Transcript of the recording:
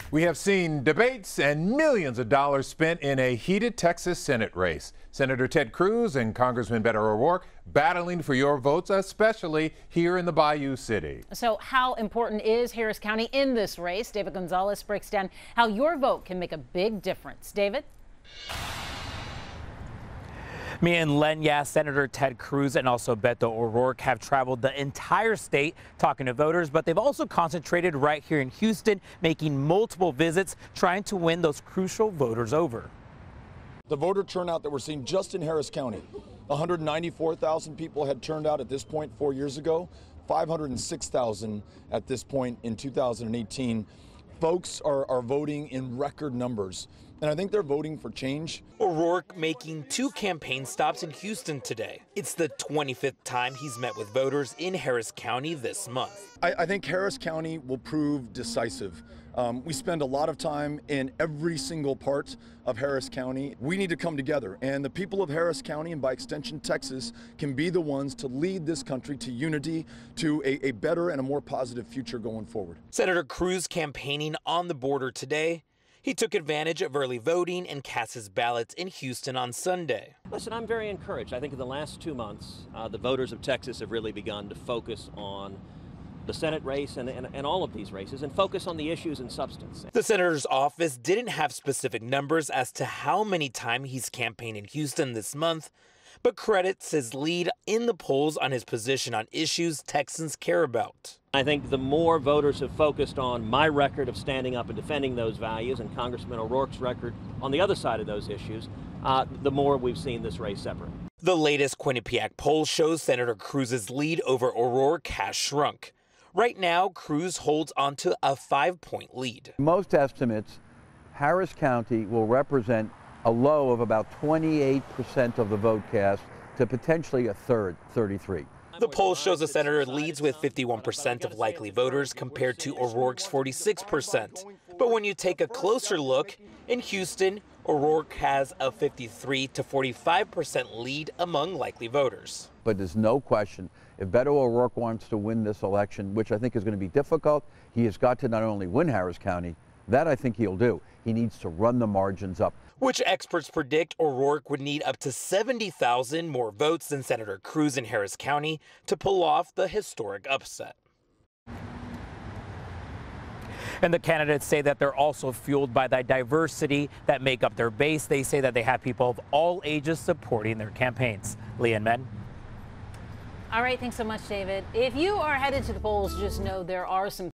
We have seen debates and millions of dollars spent in a heated Texas Senate race. Senator Ted Cruz and Congressman Beto O'Rourke battling for your votes, especially here in the Bayou City. So how important is Harris County in this race? David Gonzalez breaks down how your vote can make a big difference. David? Me and Len, Senator Ted Cruz and also Beto O'Rourke have traveled the entire state talking to voters, but they've also concentrated right here in Houston, making multiple visits, trying to win those crucial voters over. The voter turnout that we're seeing just in Harris County, 194,000 people had turned out at this point 4 years ago, 506,000 at this point in 2018. Folks are voting in record numbers, and I think they're voting for change. O'Rourke making 2 campaign stops in Houston today. It's the 25th time he's met with voters in Harris County this month. I think Harris County will prove decisive. We spend a lot of time in every single part of Harris County. We need to come together, and the people of Harris County, and by extension Texas, can be the ones to lead this country to unity, to a better and a more positive future going forward. Senator Cruz campaigning on the border today. He took advantage of early voting and cast his ballots in Houston on Sunday. Listen, I'm very encouraged. I think in the last 2 months, the voters of Texas have really begun to focus on the Senate race and all of these races and focus on the issues and substance. The senator's office didn't have specific numbers as to how many times he's campaigned in Houston this month, but credits his lead in the polls on his position on issues Texans care about. I think the more voters have focused on my record of standing up and defending those values and Congressman O'Rourke's record on the other side of those issues, the more we've seen this race separate. The latest Quinnipiac poll shows Senator Cruz's lead over O'Rourke has shrunk. Right now, Cruz holds onto a 5-point lead. Most estimates, Harris County will represent a low of about 28% of the vote cast to potentially a third, 33. The poll shows the senator leads with 51% of likely voters compared to O'Rourke's 46%. But when you take a closer look, in Houston, O'Rourke has a 53 to 45% lead among likely voters. But there's no question, if Beto O'Rourke wants to win this election, which I think is going to be difficult, he has got to not only win Harris County, that I think he'll do. He needs to run the margins up. Which experts predict O'Rourke would need up to 70,000 more votes than Senator Cruz in Harris County to pull off the historic upset. And the candidates say that they're also fueled by the diversity that make up their base. They say that they have people of all ages supporting their campaigns. Lee and Men. All right, thanks so much, David. If you are headed to the polls, just know there are some